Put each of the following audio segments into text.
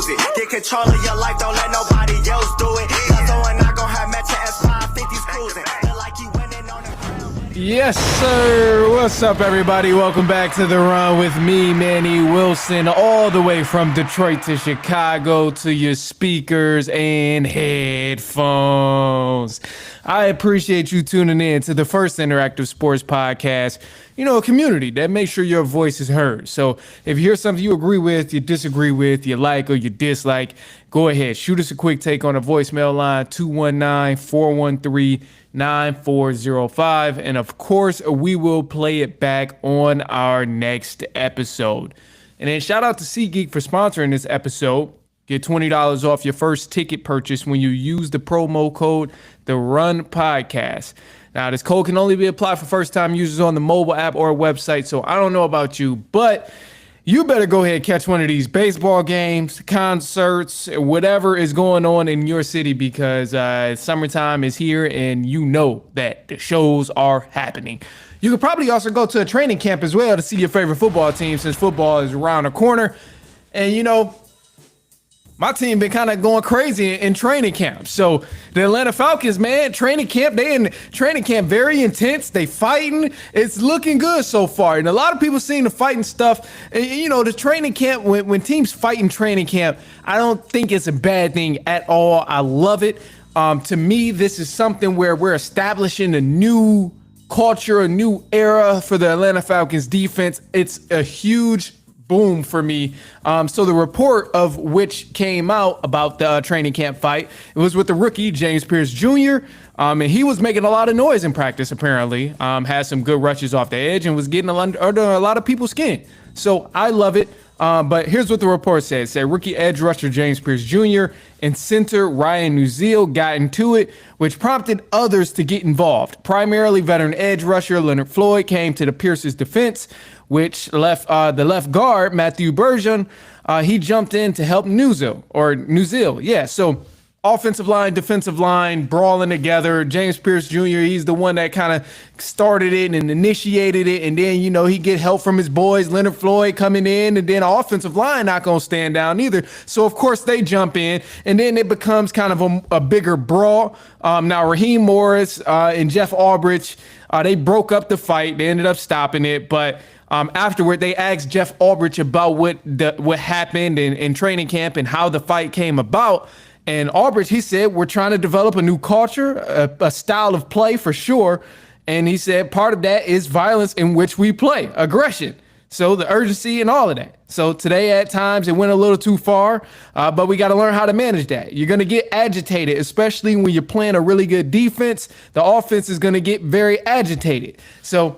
lose it. Get control of your life, don't let nobody else do it. Cause I'm not gonna have matching S550s cruising. Feel like you winning on the ground. Yes, sir. What's up, everybody? Welcome back to The Run with me, Manny Wilson, all the way from Detroit to Chicago to your speakers and headphones. I appreciate you tuning in to the first interactive sports podcast, a community that makes sure your voice is heard. So if you hear something you agree with, you disagree with, you like or you dislike, go ahead. Shoot us a quick take on a voicemail line, 219-413-9405. And of course, we will play it back on our next episode. And then shout out to SeatGeek for sponsoring this episode. Get $20 off your first ticket purchase when you use the promo code The Run Podcast. Now, this code can only be applied for first-time users on the mobile app or website, so I don't know about you, but you better go ahead and catch one of these baseball games, concerts, whatever is going on in your city, because summertime is here and you know that the shows are happening. You could probably also go to a training camp as well to see your favorite football team, since football is around the corner. And, my team been kind of going crazy in training camp. So the Atlanta Falcons, man, training camp, they in training camp, very intense. They fighting. It's looking good so far. And a lot of people seeing the fighting stuff. And, the training camp, when teams fight in training camp, I don't think it's a bad thing at all. I love it. To me, this is something where we're establishing a new culture, a new era for the Atlanta Falcons defense. It's a huge boom for me. So the report of which came out about the training camp fight, it was with the rookie, James Pierce Jr., and he was making a lot of noise in practice, apparently. Had some good rushes off the edge and was getting under a lot of people's skin. So I love it. But here's what the report said. It said rookie edge rusher James Pierce Jr. and center Ryan Neuzil got into it, which prompted others to get involved. Primarily veteran edge rusher Leonard Floyd came to the Pierce's defense, which left the left guard, Matthew Bergeron, he jumped in to help Neuzil. Yeah, so offensive line, defensive line, brawling together. James Pierce Jr., he's the one that kind of started it and initiated it. And then, he get help from his boys, Leonard Floyd coming in, and then offensive line not going to stand down either. So, of course, they jump in, and then it becomes kind of a bigger brawl. Now, Raheem Morris and Jeff Albrecht, they broke up the fight. They ended up stopping it, but afterward, they asked Jeff Albrecht about what happened in training camp and how the fight came about. And Albrecht, he said, we're trying to develop a new culture, a style of play for sure. And he said part of that is violence in which we play, aggression. So the urgency and all of that. So today at times it went a little too far, but we got to learn how to manage that. You're going to get agitated, especially when you're playing a really good defense. The offense is going to get very agitated. So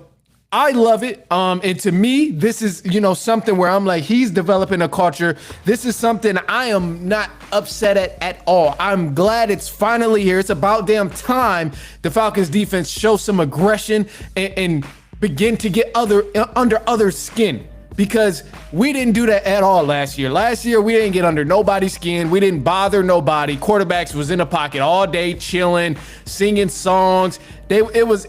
I love it. And to me, this is, something where I'm like, he's developing a culture. This is something I am not upset at all. I'm glad it's finally here. It's about damn time the Falcons defense show some aggression and begin to get under other skin. Because we didn't do that at all last year. Last year, we didn't get under nobody's skin. We didn't bother nobody. Quarterbacks was in the pocket all day, chilling, singing songs. It was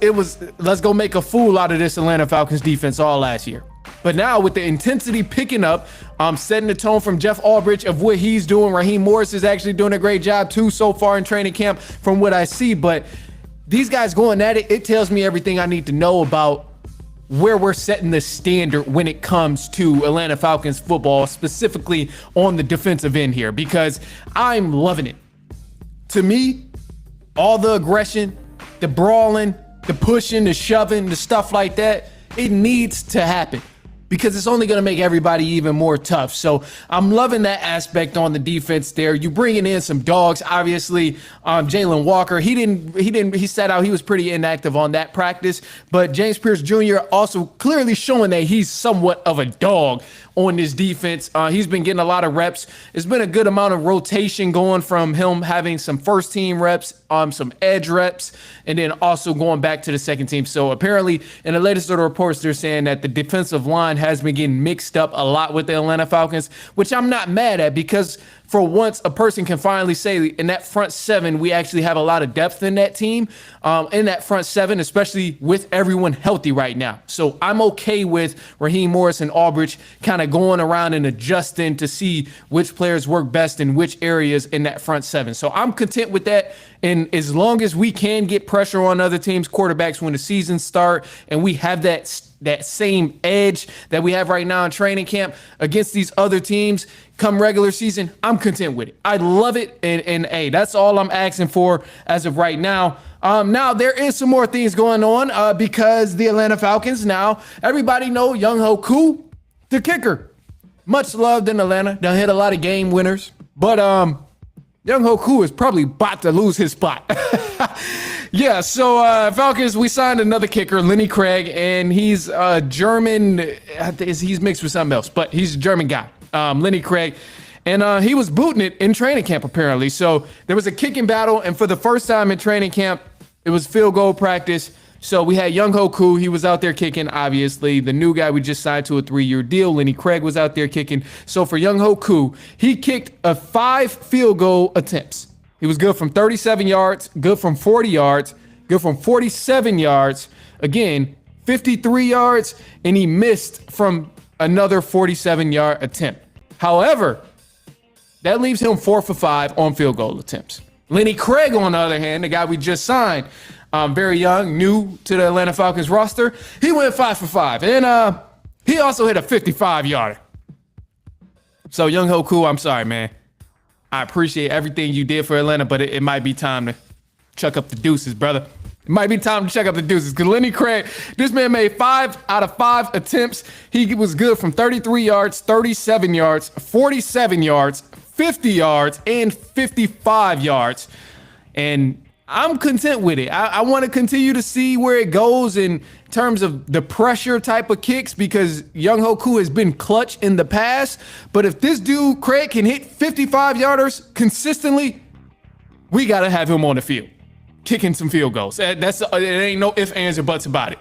let's go make a fool out of this Atlanta Falcons defense all last year. But now with the intensity picking up, setting the tone from Jeff Albrecht of what he's doing. Raheem Morris is actually doing a great job too so far in training camp from what I see. But these guys going at it, it tells me everything I need to know about where we're setting the standard when it comes to Atlanta Falcons football, specifically on the defensive end here, because I'm loving it. To me, all the aggression, the brawling, the pushing, the shoving, the stuff like that, it needs to happen because it's only going to make everybody even more tough. So I'm loving that aspect on the defense there. You bringing in some dogs, obviously. Jalen Walker, he said out he was pretty inactive on that practice, but James Pierce Jr. also clearly showing that he's somewhat of a dog on this defense. He's been getting a lot of reps. It's been a good amount of rotation going from him having some first team reps, some edge reps, and then also going back to the second team. So apparently in the latest of the reports, they're saying that the defensive line has been getting mixed up a lot with the Atlanta Falcons, which I'm not mad at because for once a person can finally say in that front seven, we actually have a lot of depth in that team, in that front seven, especially with everyone healthy right now. So I'm okay with Raheem Morris and Aldridge kind of going around and adjusting to see which players work best in which areas in that front seven. So I'm content with that. And as long as we can get pressure on other teams' quarterbacks when the season start, and we have that same edge that we have right now in training camp against these other teams come regular season, I'm content with it. I love it. And hey, that's all I'm asking for as of right now. Now there is some more things going on because the Atlanta Falcons, now everybody know Young Ho Koo, the kicker, much loved in Atlanta. Done hit a lot of game winners, but Young Ho Koo is probably about to lose his spot. Yeah, so Falcons, we signed another kicker, Lenny Craig, and he's German. He's mixed with something else, but he's a German guy, Lenny Craig. And he was booting it in training camp, apparently. So there was a kicking battle, and for the first time in training camp, it was field goal practice. So we had Young Ho Koo. He was out there kicking, obviously. The new guy we just signed to a 3-year deal, Lenny Craig, was out there kicking. So for Young Ho Koo, he kicked 5 field goal attempts. He was good from 37 yards, good from 40 yards, good from 47 yards, again, 53 yards, and he missed from another 47-yard attempt. However, that leaves him 4 for 5 on field goal attempts. Lenny Craig, on the other hand, the guy we just signed, very young, new to the Atlanta Falcons roster, he went 5 for 5. And he also hit a 55-yarder. So, Young Ho Koo, I'm sorry, man. I appreciate everything you did for Atlanta, but it might be time to chuck up the deuces, brother. It might be time to check up the deuces because Lenny Craig, this man made 5 out of 5 attempts. He was good from 33 yards, 37 yards, 47 yards, 50 yards, and 55 yards. And I'm content with it. I want to continue to see where it goes in terms of the pressure type of kicks because Young Ho Koo has been clutch in the past. But if this dude, Craig, can hit 55-yarders consistently, we got to have him on the field kicking some field goals. It ain't no ifs, ands, or buts about it.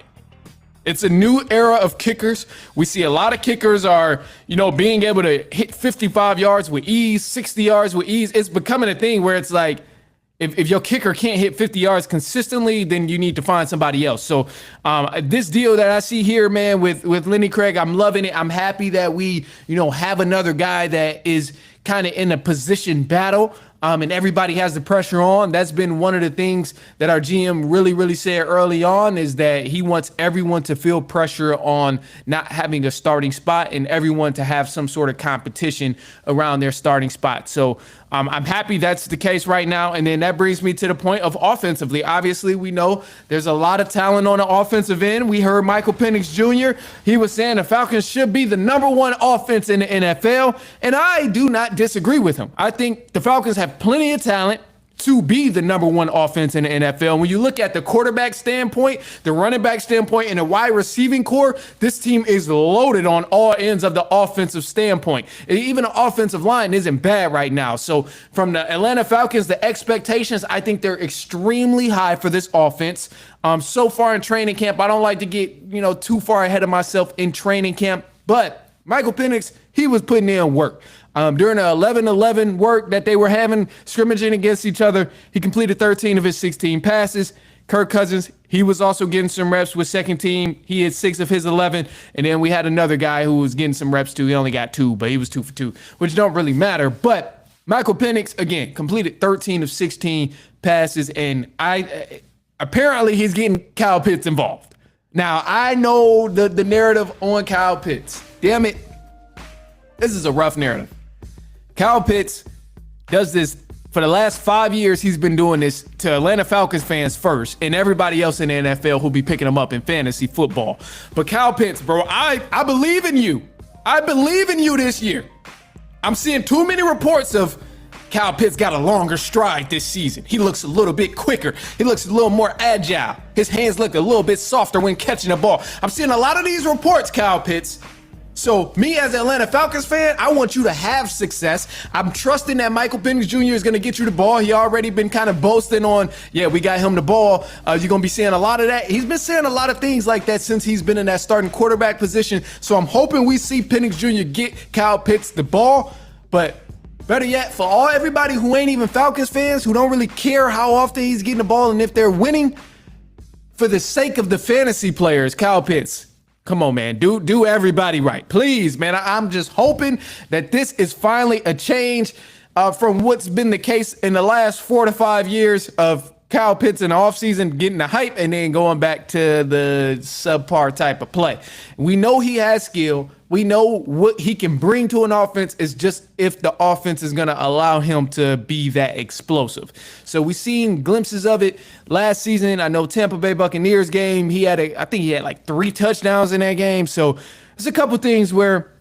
It's a new era of kickers. We see a lot of kickers are, being able to hit 55 yards with ease, 60 yards with ease. It's becoming a thing where it's like, if your kicker can't hit 50 yards consistently, then you need to find somebody else. So this deal that I see here, man, with Lenny Craig, I'm loving it. I'm happy that we, have another guy that is kind of in a position battle. And everybody has the pressure on. That's been one of the things that our GM really said early on is that he wants everyone to feel pressure on not having a starting spot and everyone to have some sort of competition around their starting spot. So I'm happy that's the case right now. And then that brings me to the point of offensively. Obviously, we know there's a lot of talent on the offensive end. We heard Michael Penix Jr. He was saying the Falcons should be the #1 offense in the NFL. And I do not disagree with him. I think the Falcons have plenty of talent to be the #1 offense in the NFL. When you look at the quarterback standpoint, the running back standpoint, and the wide receiving core, this team is loaded on all ends of the offensive standpoint. And even the offensive line isn't bad right now. So from the Atlanta Falcons, the expectations, I think they're extremely high for this offense. So far in training camp, I don't like to get, too far ahead of myself in training camp, but Michael Penix, he was putting in work. During the 11-11 work that they were having, scrimmaging against each other, he completed 13 of his 16 passes. Kirk Cousins, he was also getting some reps with second team. He had 6 of his 11. And then we had another guy who was getting some reps too. He only got 2, but he was 2 for 2, which don't really matter. But Michael Penix, again, completed 13 of 16 passes. And apparently he's getting Kyle Pitts involved. Now, I know the narrative on Kyle Pitts. Damn it. This is a rough narrative. Kyle Pitts does this for the last 5 years. He's been doing this to Atlanta Falcons fans first and everybody else in the NFL who'll be picking him up in fantasy football. But Kyle Pitts, bro, I believe in you. I believe in you this year. I'm seeing too many reports of Kyle Pitts got a longer stride this season. He looks a little bit quicker. He looks a little more agile. His hands look a little bit softer when catching the ball. I'm seeing a lot of these reports, Kyle Pitts. So me as an Atlanta Falcons fan, I want you to have success. I'm trusting that Michael Penix Jr. is going to get you the ball. He already been kind of boasting on, yeah, we got him the ball. You're going to be seeing a lot of that. He's been saying a lot of things like that since he's been in that starting quarterback position. So I'm hoping we see Penix Jr. get Kyle Pitts the ball. But Better yet, for everybody who ain't even Falcons fans, who don't really care how often he's getting the ball and if they're winning, for the sake of the fantasy players, Kyle Pitts, come on, man, do everybody right. Please, man, I'm just hoping that this is finally a change from what's been the case in the last 4 to 5 years of Kyle Pitts in the offseason getting the hype and then going back to the subpar type of play. We know he has skill. We know what he can bring to an offense. Is just if the offense is going to allow him to be that explosive. So we've seen glimpses of it last season. I know Tampa Bay Buccaneers game, I think he had like 3 touchdowns in that game. So there's a couple things where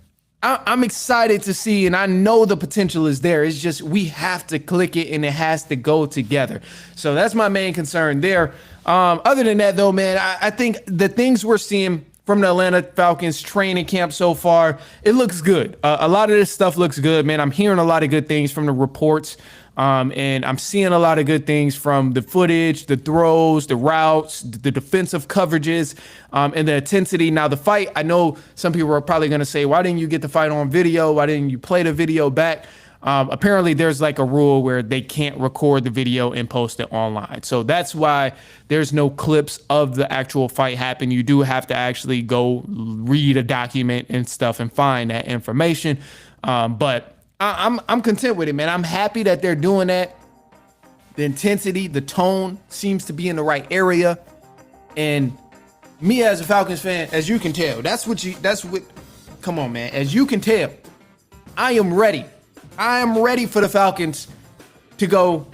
I'm excited to see, and I know the potential is there. It's just we have to click it, and it has to go together. So that's my main concern there. Other than that, though, man, I think the things we're seeing from the Atlanta Falcons training camp so far, it looks good. A lot of this stuff looks good, man. I'm hearing a lot of good things from the reports. And I'm seeing a lot of good things from the footage, the throws, the routes, the defensive coverages, and the intensity. Now, the fight, I know some people are probably going to say, why didn't you get the fight on video? Why didn't you play the video back? Apparently, there's like a rule where they can't record the video and post it online. So that's why there's no clips of the actual fight happen. You do have to actually go read a document and stuff and find that information. But I'm content with it, man. I'm happy that they're doing that. The intensity, the tone seems to be in the right area. And me as a Falcons fan, as you can tell, come on, man. As you can tell, I am ready. I am ready for the Falcons to go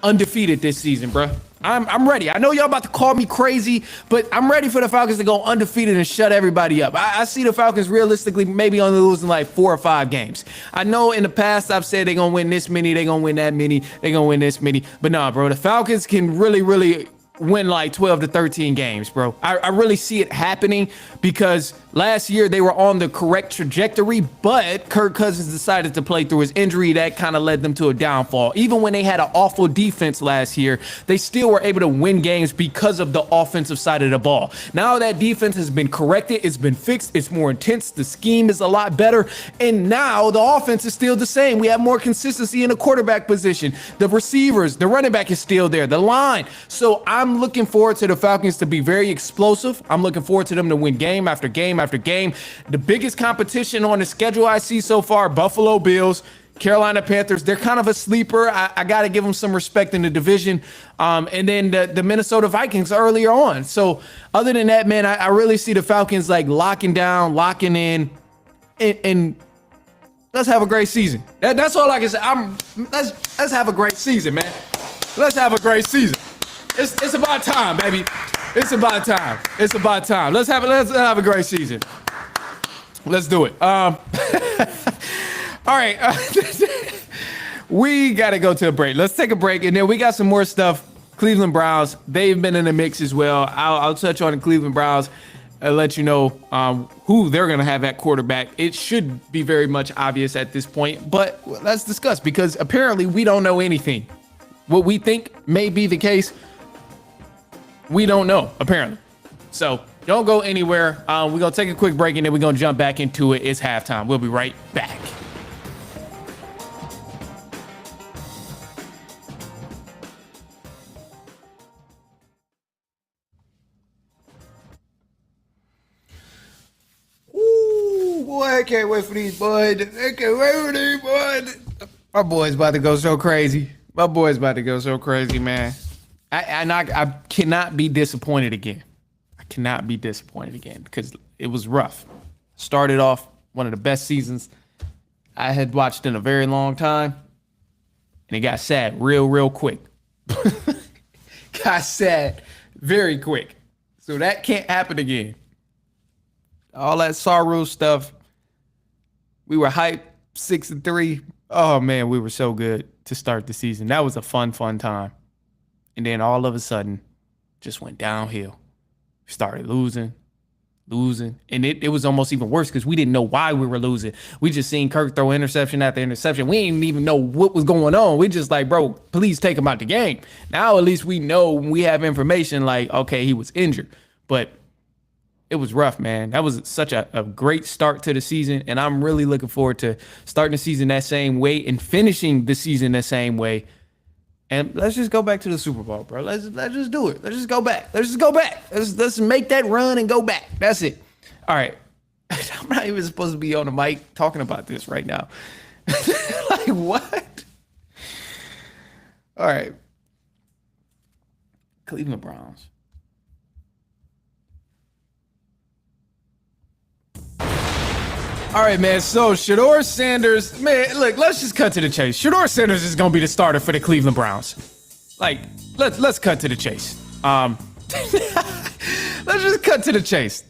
undefeated this season, bro. I'm ready. I know y'all about to call me crazy, but I'm ready for the Falcons to go undefeated and shut everybody up. I see the Falcons realistically maybe only losing like 4 or 5 games. I know in the past I've said they're going to win this many, they're going to win that many, they're going to win this many. But nah, bro, the Falcons can really win like 12 to 13 games, bro. I really see it happening because last year they were on the correct trajectory, but Kirk Cousins decided to play through his injury. That kind of led them to a downfall. Even when they had an awful defense last year, they still were able to win games because of the offensive side of the ball. Now that defense has been corrected, it's been fixed, it's more intense, the scheme is a lot better, and now the offense is still the same. We have more consistency in the quarterback position. The receivers, the running back is still there, the line. So I'm looking forward to the Falcons to be very explosive. I'm looking forward to them to win game after game after game. The biggest competition on the schedule I see so far, Buffalo Bills, Carolina Panthers, they're kind of a sleeper. I got to give them some respect in the division. And then the Minnesota Vikings earlier on. So other than that, man, I really see the Falcons like locking down, locking in, and let's have a great season. That's all I can say. Let's have a great season, man. Let's have a great season. It's about time, baby. It's about time. It's about time. Let's have a great season. Let's do it. All right. We got to go to a break. Let's take a break, and then we got some more stuff. Cleveland Browns, they've been in the mix as well. I'll touch on the Cleveland Browns and let you know who they're going to have at quarterback. It should be very much obvious at this point, but let's discuss because apparently we don't know anything. What we think may be the case, we don't know, apparently. So don't go anywhere. We're going to take a quick break and then we're going to jump back into it. It's halftime. We'll be right back. Ooh, boy, I can't wait for these boys. I can't wait for these boys. My boy's about to go so crazy. My boy's about to go so crazy, man. I cannot be disappointed again. I cannot be disappointed again because it was rough. Started off one of the best seasons I had watched in a very long time, and it got sad real quick. Got sad very quick. So that can't happen again. All that sorrow stuff. We were hyped 6-3. Oh man, we were so good to start the season. That was a fun time. And then all of a sudden, just went downhill. Started losing. And it was almost even worse because we didn't know why we were losing. We just seen Kirk throw interception after interception. We didn't even know what was going on. We just like, bro, please take him out the game. Now at least we know when we have information like, okay, he was injured. But it was rough, man. That was such a great start to the season, and I'm really looking forward to starting the season that same way and finishing the season the same way. And let's just go back to the Super Bowl, bro. Let's just do it. Let's just go back. Let's make that run and go back. That's it. All right. I'm not even supposed to be on the mic talking about this right now. Like, what? All right. Cleveland Browns. All right, man. So Shedeur Sanders, man, look, let's just cut to the chase. Shedeur Sanders is gonna be the starter for the Cleveland Browns. Like, let's cut to the chase. Let's just cut to the chase.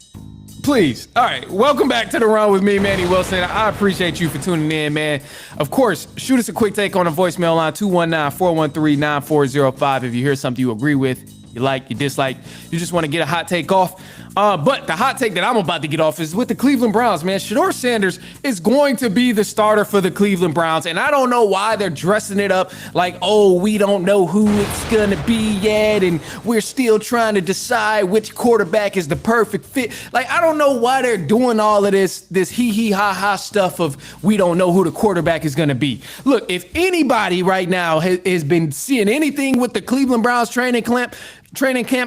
Please. All right. Welcome back to The Run with me, Manny Wilson. I appreciate you for tuning in, man. Of course, shoot us a quick take on the voicemail line, 219-413-9405. If you hear something you agree with, you like, you dislike, you just want to get a hot take off. But the hot take that I'm about to get off is with the Cleveland Browns, man. Shedeur Sanders is going to be the starter for the Cleveland Browns. And I don't know why they're dressing it up like, oh, we don't know who it's going to be yet. And we're still trying to decide which quarterback is the perfect fit. Like, I don't know why they're doing all of this hee ha ha stuff of we don't know who the quarterback is going to be. Look, if anybody right now has been seeing anything with the Cleveland Browns training camp,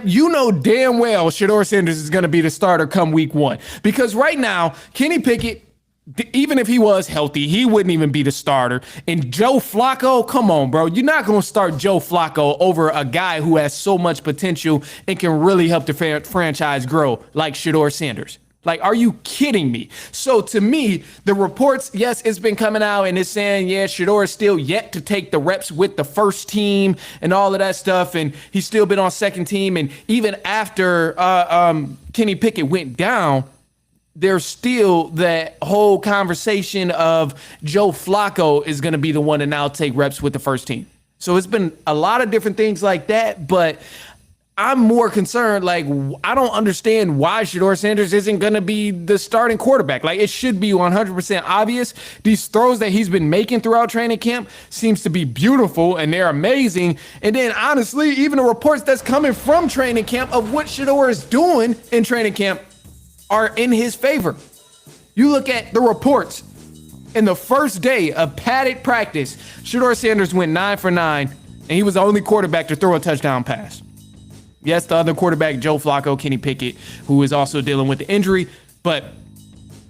you know damn well Shedeur Sanders is going to be the starter come week 1. Because right now, Kenny Pickett, even if he was healthy, he wouldn't even be the starter. And Joe Flacco, come on, bro. You're not going to start Joe Flacco over a guy who has so much potential and can really help the franchise grow like Shedeur Sanders. Like, are you kidding me? So to me, the reports, yes, it's been coming out and it's saying, yeah, Shedeur is still yet to take the reps with the first team and all of that stuff. And he's still been on second team. And even after Kenny Pickett went down, there's still that whole conversation of Joe Flacco is going to be the one to now take reps with the first team. So it's been a lot of different things like that, but I'm more concerned, like, I don't understand why Shedeur Sanders isn't going to be the starting quarterback. Like, it should be 100% obvious. These throws that he's been making throughout training camp seems to be beautiful, and they're amazing. And then, honestly, even the reports that's coming from training camp of what Shedeur is doing in training camp are in his favor. You look at the reports. In the first day of padded practice, Shedeur Sanders went 9 for 9, and he was the only quarterback to throw a touchdown pass. Yes, the other quarterback, Joe Flacco, Kenny Pickett, who is also dealing with the injury. But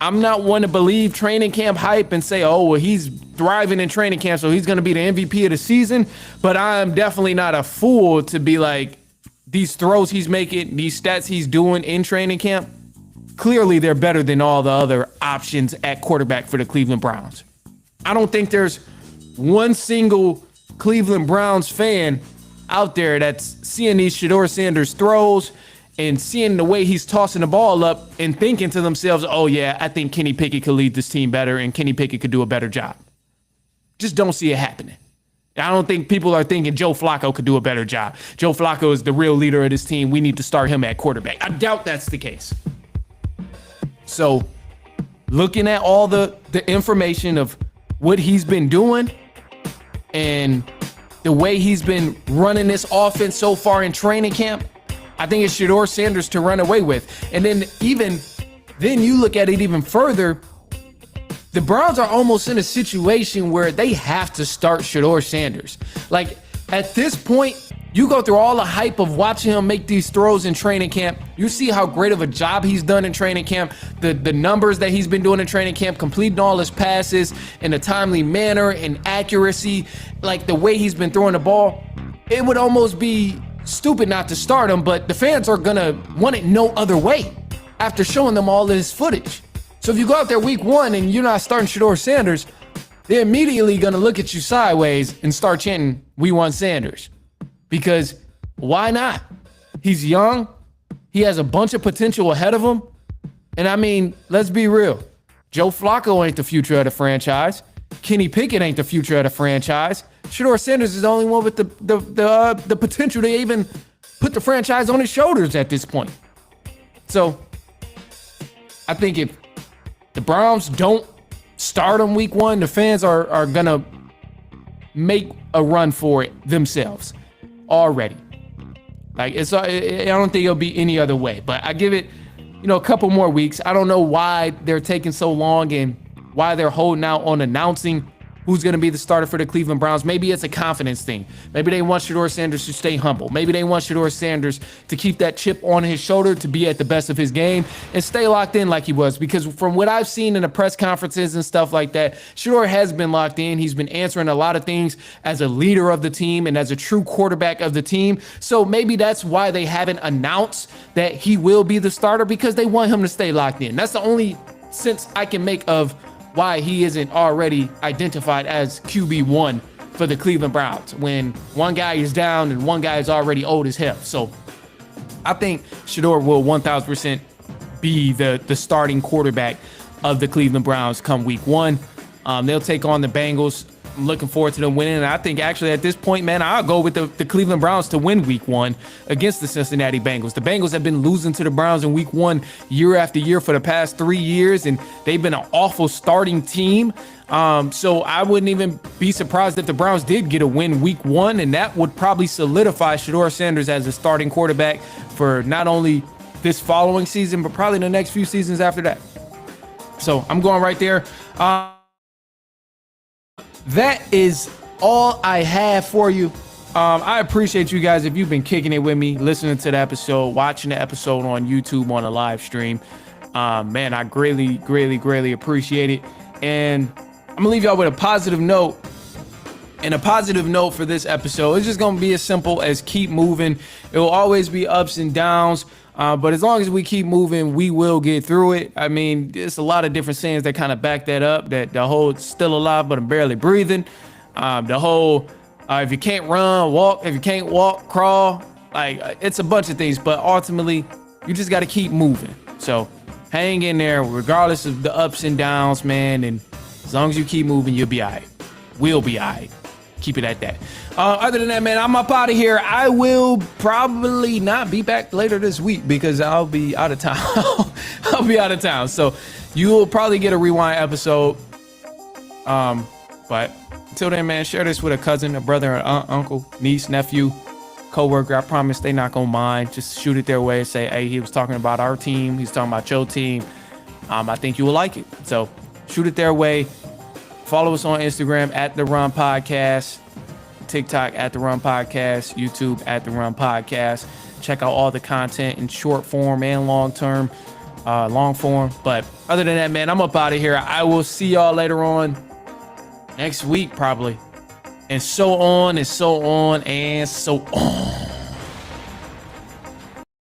I'm not one to believe training camp hype and say, oh, well, he's thriving in training camp, so he's going to be the MVP of the season. But I'm definitely not a fool to be like, these throws he's making, these stats he's doing in training camp, clearly they're better than all the other options at quarterback for the Cleveland Browns. I don't think there's one single Cleveland Browns fan out there that's seeing these Shedeur Sanders throws and seeing the way he's tossing the ball up and thinking to themselves, oh yeah, I think Kenny Pickett could lead this team better and Kenny Pickett could do a better job. Just don't see it happening. I don't think people are thinking Joe Flacco could do a better job. Joe Flacco is the real leader of this team. We need to start him at quarterback. I doubt that's the case. So looking at all the information of what he's been doing and the way he's been running this offense so far in training camp, I think it's Shedeur Sanders to run away with. And then you look at it even further, the Browns are almost in a situation where they have to start Shedeur Sanders. Like, at this point, you go through all the hype of watching him make these throws in training camp. You see how great of a job he's done in training camp, the numbers that he's been doing in training camp, completing all his passes in a timely manner and accuracy, like the way he's been throwing the ball. It would almost be stupid not to start him, but the fans are going to want it no other way after showing them all this footage. So if you go out there week 1 and you're not starting Shedeur Sanders, they're immediately going to look at you sideways and start chanting, "We want Sanders." Because why not? He's young. He has a bunch of potential ahead of him. And I mean, let's be real. Joe Flacco ain't the future of the franchise. Kenny Pickett ain't the future of the franchise. Shedeur Sanders is the only one with the potential to even put the franchise on his shoulders at this point. So I think if the Browns don't start him week 1, the fans are going to make a run for it themselves. Already. Like, I don't think it'll be any other way, but I give it a couple more weeks. I don't know why they're taking so long and why they're holding out on announcing who's going to be the starter for the Cleveland Browns. Maybe it's a confidence thing. Maybe they want Shedeur Sanders to stay humble. Maybe they want Shedeur Sanders to keep that chip on his shoulder, to be at the best of his game and stay locked in like he was. Because from what I've seen in the press conferences and stuff like that, Shedeur has been locked in. He's been answering a lot of things as a leader of the team and as a true quarterback of the team. So maybe that's why they haven't announced that he will be the starter, because they want him to stay locked in. That's the only sense I can make of why he isn't already identified as QB1 for the Cleveland Browns when one guy is down and one guy is already old as hell. So I think Shedeur will 1,000% be the starting quarterback of the Cleveland Browns come week 1. They'll take on the Bengals. I'm looking forward to them winning. And I think actually at this point, man, I'll go with the Cleveland Browns to win week 1 against the Cincinnati Bengals. The Bengals have been losing to the Browns in week 1 year after year for the past 3 years, and they've been an awful starting team. So I wouldn't even be surprised if the Browns did get a win week 1, and that would probably solidify Shedeur Sanders as a starting quarterback for not only this following season, but probably the next few seasons after that. So I'm going right there. That is all I have for you. I appreciate you guys if you've been kicking it with me, listening to the episode, watching the episode on YouTube on a live stream. Man, I greatly appreciate it. And I'm gonna leave y'all with a positive note. And a positive note for this episode is just gonna be as simple as keep moving. It will always be ups and downs. But as long as we keep moving, we will get through it. I mean, there's a lot of different sayings that kind of back that up, that the whole still alive, but I'm barely breathing. The whole, if you can't run, walk. If you can't walk, crawl. Like, it's a bunch of things, but ultimately, you just got to keep moving. So hang in there, regardless of the ups and downs, man. And as long as you keep moving, you'll be all right. We'll be all right. Keep it at that. Other than that, man, I'm up out of here. I will probably not be back later this week because I'll be out of town. I'll be out of town. So you will probably get a rewind episode. But until then, man, share this with a cousin, a brother, an aunt, uncle, niece, nephew, coworker. I promise they not gonna mind. Just shoot it their way and say, hey, he was talking about our team. He's talking about your team. I think you will like it. So shoot it their way. Follow us on Instagram at The Run Podcast, TikTok at The Run Podcast, YouTube at The Run Podcast. Check out all the content in short form and long form. But other than that, man, I'm up out of here. I will see y'all later on next week, probably. And so on and so on and so on.